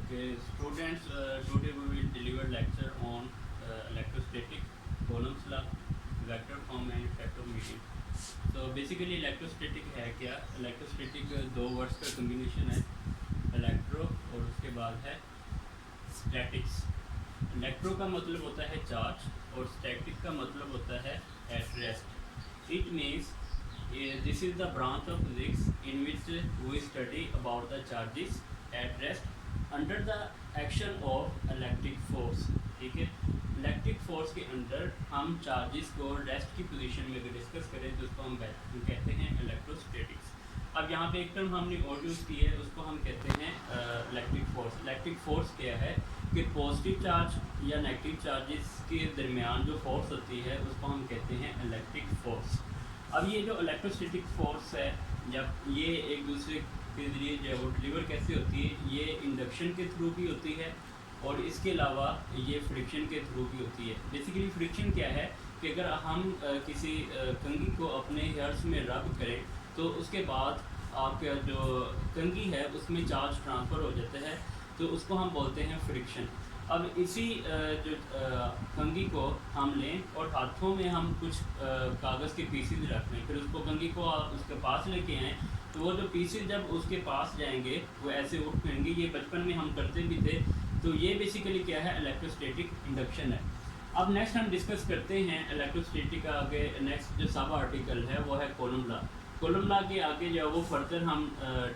Okay, students, today we will deliver lecture on electrostatic, Coulomb's law, vector form and effect of medium. So basically elecट्रोस्टैटिक है क्या? Electrostatic दो words का combination है, electro और उसके बाद है स्टैटिक्स। इलेक्ट्रो का मतलब होता है चार्ज और स्टैटिक का मतलब होता है at rest. It means this is the branch of physics in which we study about the charges at rest under the action of electric force. ठीक है, इलेक्ट्रिक फोर्स के अंडर हम चार्जेस को रेस्ट की पोजीशन में अगर discuss करें तो उसको हम कहते हैं इलेक्ट्रोस्टैटिक्स। अब यहाँ पे एक टर्म हमने और यूज़ की है, उसको हम कहते हैं इलेक्ट्रिक फोर्स। इलेक्ट्रिक फोर्स क्या है कि पॉजिटिव चार्ज या नेगेटिव चार्जेस के दरमियान जो फोर्स होती है उसको हम कहते हैं इलेक्ट्रिक फोर्स। अब ये जो इलेक्ट्रोस्टैटिक फोर्स है, जब ये एक दूसरे के ज़रिए जो है वो डिलीवर कैसे होती है, ये इंडक्शन के थ्रू भी होती है और इसके अलावा ये फ्रिक्शन के थ्रू भी होती है। बेसिकली फ्रिक्शन क्या है कि अगर हम किसी कंघी को अपने हेयर्स में रब करें तो उसके बाद आपका जो कंघी है उसमें चार्ज ट्रांसफ़र हो जाता है, तो उसको हम बोलते हैं फ्रिक्शन। अब इसी जो कंघी को हम लें और हाथों में हम कुछ कागज़ के पीसेज रख लें, फिर उसको कंघी को उसके पास लेके आएँ तो वो जो पीसेज जब उसके पास जाएंगे वो ऐसे उठ पाएंगे। ये बचपन में हम करते भी थे। तो ये बेसिकली क्या है, इलेक्ट्रोस्टैटिक इंडक्शन है। अब नेक्स्ट हम डिस्कस करते हैं इलेक्ट्रोस्टैटिक का आगे नेक्स्ट जो सब आर्टिकल है वो है कूलम्ब लॉ। कूलम्ब लॉ के आगे जो है वो फर्दर हम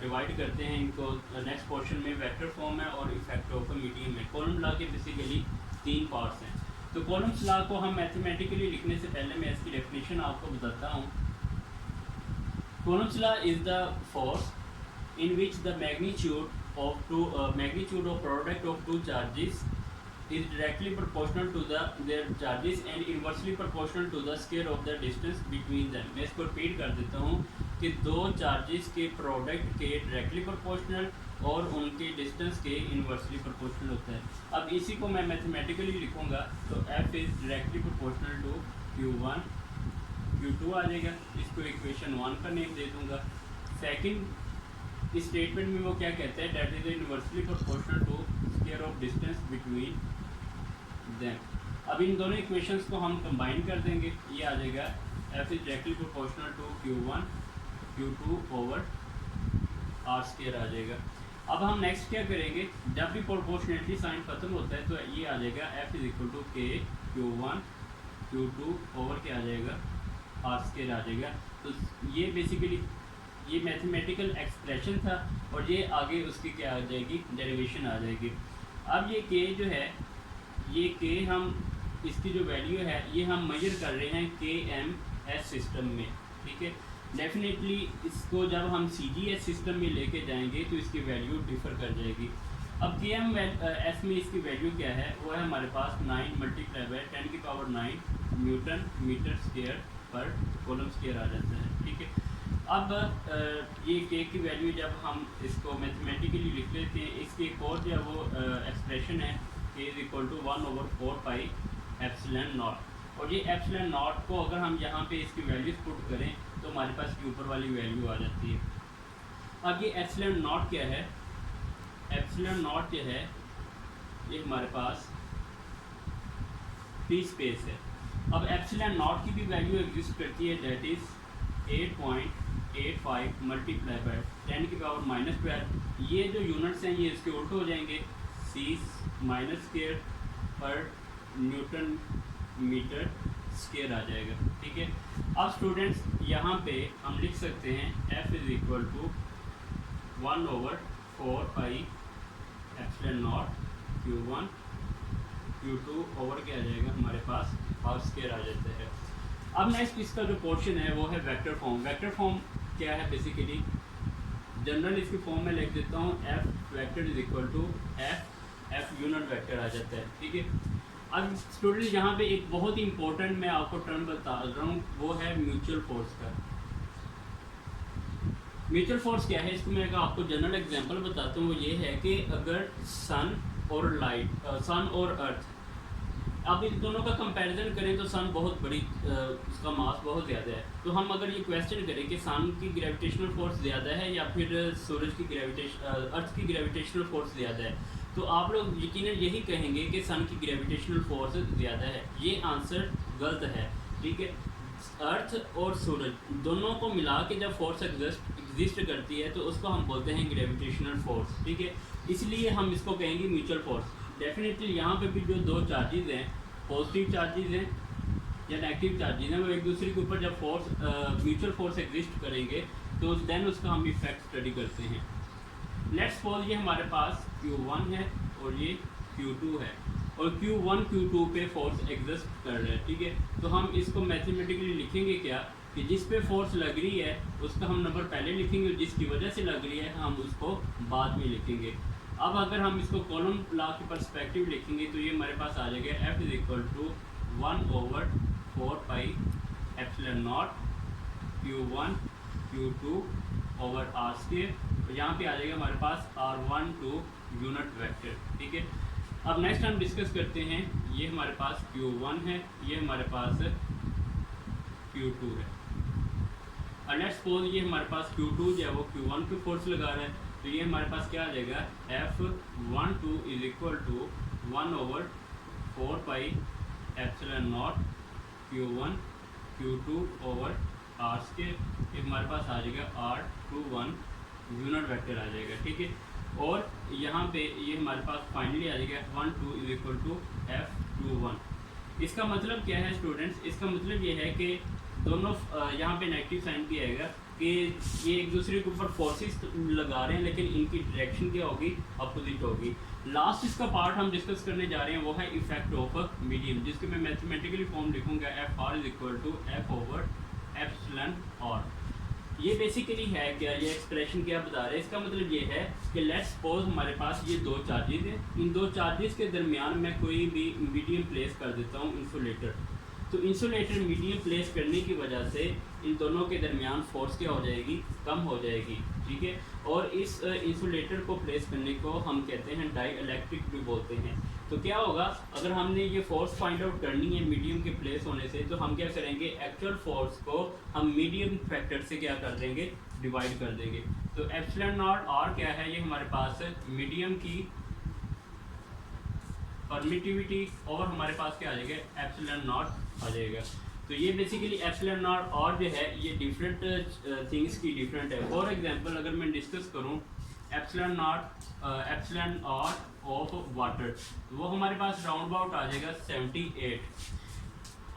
डिवाइड करते हैं इनको नेक्स्ट पोर्शन में, वेक्टर फॉर्म है और इफेक्ट ऑफ मीडियम है। कूलम्ब लॉ के बेसिकली 3 पार्ट्स हैं। तो कूलम्ब लॉ को हम मैथमेटिकली लिखने से पहले मैं इसकी डेफिनेशन आपको बताता हूँ। Coulomb's law is the force in which the magnitude of product of two charges is directly proportional to their charges and inversely proportional to the square of the distance between them। मैं इसको repeat कर देता हूँ कि दो charges के product के directly proportional और उनके डिस्टेंस के इन्वर्सली प्रोपोर्शनल होता है। अब इसी को मैं मैथमेटिकली लिखूँगा तो F is directly proportional to Q1 Q2 आ जाएगा। इसको इक्वेशन 1 का नेम दे दूंगा। सेकंड स्टेटमेंट में वो क्या कहते हैं, that is inversely proportional to square of distance between them. अब इन दोनों इक्वेशंस को हम कंबाइन कर देंगे, ये आ जाएगा F is directly proportional to Q1 Q2 over R square आ जाएगा। अब हम नेक्स्ट क्या करेंगे, जब भी प्रोपोर्शनलिटी साइन खत्म होता है तो ये आ जाएगा F is equal to K Q1 Q2 over क्या आ जाएगा R स्क्वायर आ जाएगा। तो ये बेसिकली ये मैथमेटिकल एक्सप्रेशन था और ये आगे उसकी क्या आ जाएगी, डेरिवेशन आ जाएगी। अब ये K जो है, ये K हम इसकी जो वैल्यू है ये हम मेजर कर रहे हैं KMS सिस्टम में। ठीक है, डेफिनेटली इसको जब हम CGS सिस्टम में लेके जाएंगे तो इसकी वैल्यू डिफ़र कर जाएगी। अब KMS में इसकी वैल्यू क्या है, वो है हमारे पास 9 multiply by 10⁹ newton metre square पर कूलम्ब स्क्वायर आ जाता है। ठीक है, अब ये K की वैल्यू जब हम इसको मैथमेटिकली लिख लेते हैं, इसकी एक और जो वो एक्सप्रेशन है K is equal to 1/4 pi epsilon naught. और ये एप्सिलॉन नॉट को अगर हम यहाँ पे इसकी वैल्यूज पुट करें तो हमारे पास की ऊपर वाली वैल्यू आ जाती है। अब ये एप्सिलॉन नॉट क्या है, एप्सिलॉन नॉट क्या है, ये हमारे पास फ्री स्पेस है। अब एप्सिलॉन नॉट की भी वैल्यू एग्जिस्ट करती है, दैट इज 8.85 मल्टीप्लाई बाय 10⁻⁻12। ये जो यूनिट्स हैं ये इसके उल्टे हो जाएंगे, C माइनस स्क्वायर पर न्यूटन मीटर स्क्वायर आ जाएगा। ठीक है, अब स्टूडेंट्स यहाँ पे हम लिख सकते हैं F is equal to 1/4 pi epsilon naught Q1 Q2 over क्या आ जाएगा हमारे पास R स्क्वायर आ जाता है। अब नेक्स्ट इसका जो पोर्शन है वो है वेक्टर फॉर्म। वेक्टर फॉर्म क्या है, बेसिकली जनरल इसकी फॉर्म में लिख देता हूँ, F vector is equal to F unit vector आ जाता है। ठीक है, अब स्टूडेंट यहाँ पे एक बहुत ही इंपॉर्टेंट मैं आपको टर्म बता रहा हूँ, वो है म्यूचुअल फोर्स का। म्यूचुअल फोर्स क्या है, इसको मैं आपको जनरल एग्जांपल बताता हूँ। वो ये है कि अगर सन और अर्थ, अब इन दोनों का कंपैरिजन करें तो सन बहुत बड़ी, उसका मास बहुत ज़्यादा है। तो हम अगर ये क्वेश्चन करें कि सन की ग्रेविटेशनल फोर्स ज़्यादा है या फिर सूरज की अर्थ की ग्रेविटेशनल फोर्स ज़्यादा है, तो आप लोग यकीनन यही कहेंगे कि सन की ग्रेविटेशनल फोर्स ज़्यादा है। ये आंसर गलत है, ठीक है। अर्थ और सूरज दोनों को मिला के जब फोर्स एग्जिस्ट करती है तो उसको हम बोलते हैं ग्रेविटेशनल फोर्स, ठीक है। इसलिए हम इसको कहेंगे म्यूचुअल फोर्स। डेफिनेटली यहाँ पे भी जो दो चार्जेस हैं, पॉजिटिव चार्जेस हैं या नेगेटिव चार्जेस हैं, वो एक दूसरे के ऊपर जब फोर्स म्यूचुअल फोर्स एग्जिस्ट करेंगे तो देन उसका हम इफेक्ट स्टडी करते हैं। लेट्स सपोज ये हमारे पास Q1 है और ये Q2 है और Q1 Q2 पे फोर्स एग्जिस्ट कर रहा है, ठीक है। तो हम इसको मैथमेटिकली लिखेंगे क्या कि जिस पे फोर्स लग रही है उसका हम नंबर पहले लिखेंगे और जिसकी वजह से लग रही है हम उसको बाद में लिखेंगे। अब अगर हम इसको कॉलम लॉ के पर्सपेक्टिव लिखेंगे तो ये हमारे पास आ जाएगा F is equal to 1/4 pi epsilon naught Q1 Q2 over R square, और यहाँ पे आ जाएगा हमारे पास R12 यूनिट वेक्टर, ठीक है। अब नेक्स्ट हम डिस्कस करते हैं, ये हमारे पास Q1 है, ये हमारे पास Q2 है। और लेट्स सपोज ये हमारे पास Q2 जो है वो Q1 पे फोर्स लगा रहा है, तो ये हमारे पास क्या आ जाएगा F12 is equal to 1/4 pi epsilon naught Q1 Q2 over R square, ये हमारे पास आ जाएगा R21 यूनिट वेक्टर आ जाएगा, ठीक है। और यहाँ पे ये हमारे पास फाइनली आ जाएगा F12 is equal to F21। इसका मतलब क्या है स्टूडेंट्स? इसका मतलब ये है कि दोनों यहाँ पे नेगेटिव साइन भी आएगा कि ये एक दूसरे के ऊपर फोर्सेस लगा रहे हैं लेकिन इनकी डायरेक्शन क्या होगी, अपोजिट होगी। लास्ट इसका पार्ट हम डिस्कस करने जा रहे हैं वो है इफेक्ट ऑफ मीडियम, जिसके मैं मैथमेटिकली फॉर्म लिखूंगा FR is equal to F over epsilon R। ये बेसिकली है क्या, ये एक्सप्रेशन क्या बता रहे हैं? इसका मतलब ये है कि लेट्स सपोज हमारे पास ये दो चार्जेस हैं, इन दो चार्जेस के दरमियान मैं कोई भी मीडियम प्लेस कर देता हूँ, इंसुलेटर। तो इंसुलेटर मीडियम प्लेस करने की वजह से इन दोनों के दरमियान फोर्स क्या हो जाएगी, कम हो जाएगी, ठीक है। और इस इंसुलेटर को प्लेस करने को हम कहते हैं डाई इलेक्ट्रिक भी बोलते हैं। तो क्या होगा, अगर हमने ये फोर्स फाइंड आउट करनी है मीडियम के प्लेस होने से, तो हम क्या करेंगे, एक्चुअल फोर्स को हम मीडियम फैक्टर से क्या कर देंगे, डिवाइड कर देंगे। तो एप्सिलॉन नॉट R क्या है, ये हमारे पास मीडियम की परमिटिविटी और हमारे पास क्या आ जाएगा, एप्सिलॉन नॉट आ जाएगा। तो ये बेसिकली एप्सिलॉन नॉट R जो है ये डिफरेंट थिंग्स की डिफरेंट है। फॉर एग्जांपल अगर मैं डिस्कस करूँ एप्सिलॉन R ऑफ वाटर, वो हमारे पास राउंड अबाउट आ जाएगा 78।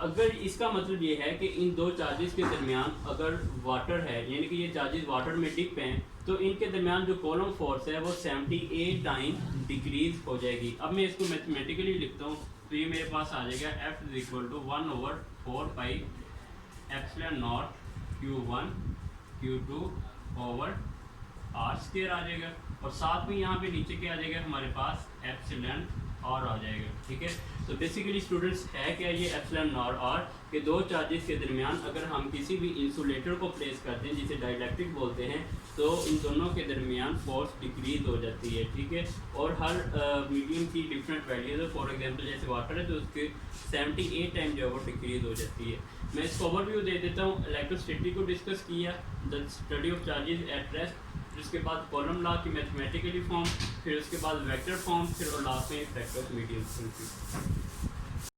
अगर इसका मतलब ये है कि इन दो चार्जेस के दरमियान अगर वाटर है, यानी कि ये चार्जेस वाटर में डिप हैं, तो इनके दरमियान जो कॉलम फोर्स है वो 78 टाइम डिक्रीज हो जाएगी। अब मैं इसको मैथमेटिकली लिखता हूँ, तो ये मेरे पास आ जाएगा F is equal to 1/4 pi epsilon naught Q1 Q2 over R square आ जाएगा, और साथ में यहाँ पे नीचे क्या आ जाएगा, हमारे पास एप्सिलॉन R आ जाएगा, ठीक है। तो बेसिकली स्टूडेंट्स है क्या, ये एप्सिलॉन नॉट R के दो चार्जेस के दरमियान अगर हम किसी भी इंसुलेटर को प्लेस करते हैं जिसे डाइलेक्ट्रिक बोलते हैं, तो इन दोनों के दरमियान फोर्स डिक्रीज हो जाती है, ठीक है। और हर मीडियम की डिफरेंट वैल्यूज है। फॉर एग्जांपल जैसे वाटर है तो उसके 78 टाइम जो है वो डिक्रीज हो जाती है। मैं इसको ओवरव्यू दे देता हूँ। इलेक्ट्रोस्टैटिक को डिस्कस किया, the study of charges at rest, उसके बाद कॉलम लॉ की मैथमेटिकली फॉर्म, फिर उसके बाद वेक्टर फॉर्म, फिर और लास्ट में इफेक्ट ऑफ मीडियम।